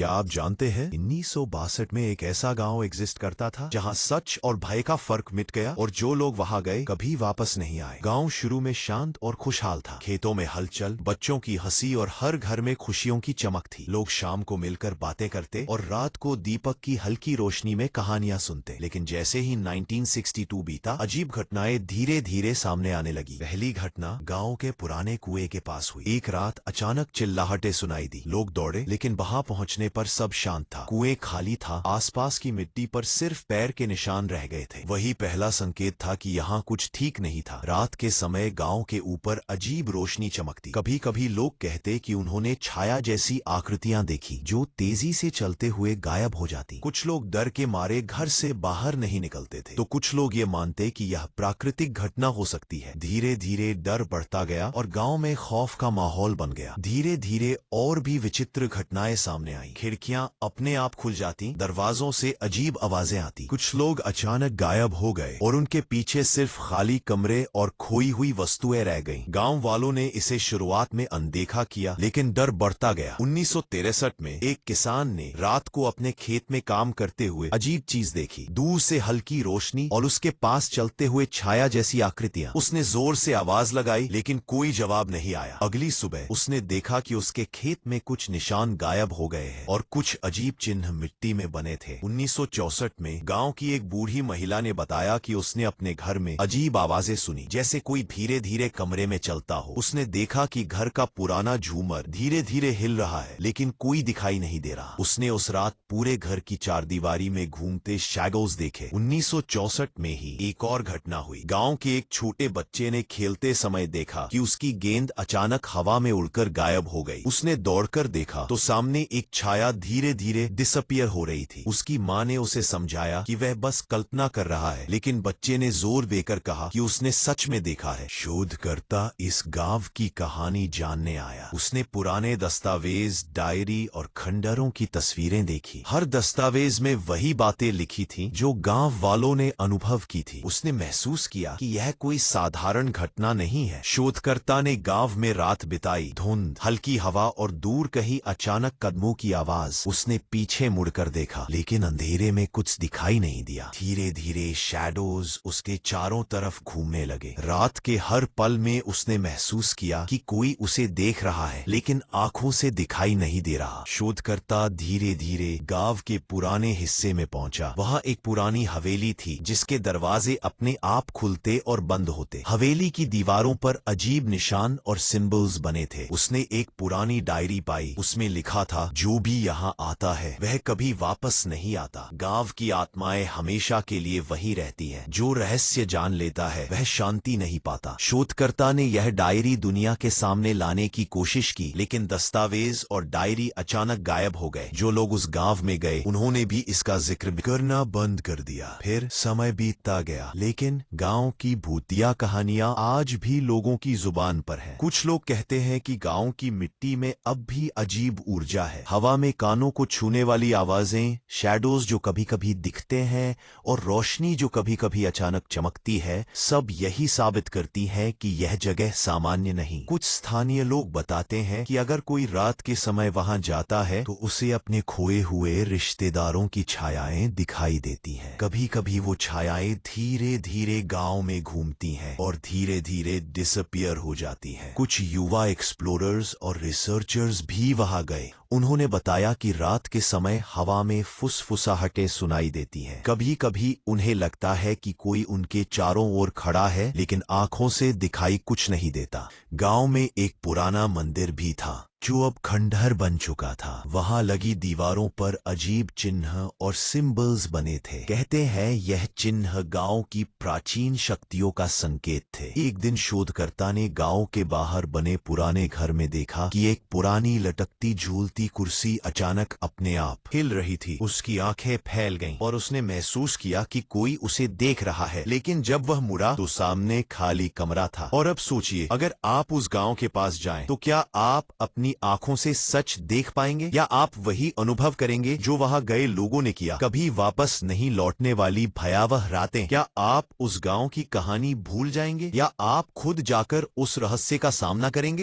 क्या आप जानते हैं 1962 में एक ऐसा गांव एग्जिस्ट करता था जहां सच और भय का फर्क मिट गया और जो लोग वहां गए कभी वापस नहीं आए। गांव शुरू में शांत और खुशहाल था। खेतों में हलचल, बच्चों की हंसी और हर घर में खुशियों की चमक थी। लोग शाम को मिलकर बातें करते और रात को दीपक की हल्की रोशनी में कहानियां सुनते। लेकिन जैसे ही 1962 बीता, अजीब घटनाएं धीरे धीरे सामने आने लगी। पहली घटना गांव के पुराने कुएं के पास हुई। एक रात अचानक चिल्लाहटें सुनाई दी। लोग दौड़े, लेकिन वहां पहुंचने पर सब शांत था। कुएं खाली था। आसपास की मिट्टी पर सिर्फ पैर के निशान रह गए थे। वही पहला संकेत था कि यहाँ कुछ ठीक नहीं था। रात के समय गांव के ऊपर अजीब रोशनी चमकती। कभी कभी लोग कहते कि उन्होंने छाया जैसी आकृतियां देखी जो तेजी से चलते हुए गायब हो जाती। कुछ लोग डर के मारे घर से बाहर नहीं निकलते थे, तो कुछ लोग ये मानते कि यह प्राकृतिक घटना हो सकती है। धीरे धीरे डर बढ़ता गया और गांव में खौफ का माहौल बन गया। धीरे धीरे और भी विचित्र घटनाएं सामने आई। खिड़कियां अपने आप खुल जाती, दरवाजों से अजीब आवाजें आती। कुछ लोग अचानक गायब हो गए और उनके पीछे सिर्फ खाली कमरे और खोई हुई वस्तुएं रह गईं। गांव वालों ने इसे शुरुआत में अनदेखा किया, लेकिन डर बढ़ता गया। 1963 में एक किसान ने रात को अपने खेत में काम करते हुए अजीब चीज देखी। दूर से हल्की रोशनी और उसके पास चलते हुए छाया जैसी आकृतियां। उसने जोर से आवाज लगाई, लेकिन कोई जवाब नहीं आया। अगली सुबह उसने देखा कि उसके खेत में कुछ निशान गायब हो गए हैं और कुछ अजीब चिन्ह मिट्टी में बने थे। 1964 में गांव की एक बूढ़ी महिला ने बताया कि उसने अपने घर में अजीब आवाजें सुनी, जैसे कोई धीरे धीरे कमरे में चलता हो। उसने देखा कि घर का पुराना झूमर धीरे धीरे हिल रहा है, लेकिन कोई दिखाई नहीं दे रहा। उसने उस रात पूरे घर की चारदीवारी में घूमते शैडोज देखे। 1964 में ही एक और घटना हुई। गांव के एक छोटे बच्चे ने खेलते समय देखा कि उसकी गेंद अचानक हवा में उड़कर गायब हो गई। उसने दौड़कर देखा तो सामने एक छाया धीरे धीरे डिसअपियर हो रही थी। उसकी माँ ने उसे समझाया कि वह बस कल्पना कर रहा है, लेकिन बच्चे ने जोर देकर कहा कि उसने सच में देखा है। शोधकर्ता इस गांव की कहानी जानने आया। उसने पुराने दस्तावेज, डायरी और खंडरों की तस्वीरें देखी। हर दस्तावेज में वही बातें लिखी थी जो गांव वालों ने अनुभव की थी। उसने महसूस किया कि यह कोई साधारण घटना नहीं है। शोधकर्ता ने गांव में रात बिताई। धुंध, हल्की हवा और दूर कहीं अचानक कदमों की आवाज। उसने पीछे मुड़कर देखा, लेकिन अंधेरे में कुछ दिखाई नहीं दिया। धीरे धीरे शैडोज उसके चारों तरफ घूमने लगे। रात के हर पल में उसने महसूस किया कि कोई उसे देख रहा है, लेकिन आंखों से दिखाई नहीं दे रहा। शोधकर्ता धीरे धीरे गांव के पुराने हिस्से में पहुंचा। वहां एक पुरानी हवेली थी जिसके दरवाजे अपने आप खुलते और बंद होते। हवेली की दीवारों पर अजीब निशान और सिंबल्स बने थे। उसने एक पुरानी डायरी पाई। उसमें लिखा था, जो भी यहाँ आता है वह कभी वापस नहीं आता। गांव की आत्माएं हमेशा के लिए वही रहती हैं। जो रहस्य जान लेता है वह शांति नहीं पाता। शोधकर्ता ने यह डायरी दुनिया के सामने लाने की कोशिश की, लेकिन दस्तावेज और डायरी अचानक गायब हो गए। जो लोग उस गांव में गए उन्होंने भी इसका जिक्र करना बंद कर दिया। फिर समय बीतता गया, लेकिन गांव की भूतिया कहानियां आज भी लोगों की जुबान पर है। कुछ लोग कहते हैं कि गांव की मिट्टी में अब भी अजीब ऊर्जा है। हवा में कानों को छूने वाली आवाजें, शैडोज जो कभी कभी दिखते हैं और रोशनी जो कभी कभी अचानक चमकती है, सब यही साबित करती है कि यह जगह सामान्य नहीं। कुछ स्थानीय लोग बताते हैं कि अगर कोई रात के समय वहां जाता है तो उसे अपने खोए हुए रिश्तेदारों की छायाएं दिखाई देती हैं। कभी कभी वो छायाएं धीरे धीरे गांव में घूमती हैं और धीरे धीरे डिसअपियर हो जाती हैं। कुछ युवा एक्सप्लोरर्स और रिसर्चर्स भी वहां गए। उन्होंने बताया कि रात के समय हवा में फुसफुसाहटें सुनाई देती हैं। कभी कभी उन्हें लगता है कि कोई उनके चारों ओर खड़ा है, लेकिन आंखों से दिखाई कुछ नहीं देता। गांव में एक पुराना मंदिर भी था जो अब खंडहर बन चुका था। वहां लगी दीवारों पर अजीब चिन्ह और सिंबल्स बने थे। कहते हैं यह चिन्ह गांव की प्राचीन शक्तियों का संकेत थे। एक दिन शोधकर्ता ने गांव के बाहर बने पुराने घर में देखा कि एक पुरानी लटकती झूलती कुर्सी अचानक अपने आप हिल रही थी। उसकी आंखें फैल गईं और उसने महसूस किया कि कोई उसे देख रहा है, लेकिन जब वह मुड़ा तो सामने खाली कमरा था। और अब सोचिए, अगर आप उस गांव के पास जाएं तो क्या आप अपनी आंखों से सच देख पाएंगे, या आप वही अनुभव करेंगे जो वहां गए लोगों ने किया? कभी वापस नहीं लौटने वाली भयावह रातें। क्या आप उस गांव की कहानी भूल जाएंगे, या आप खुद जाकर उस रहस्य का सामना करेंगे?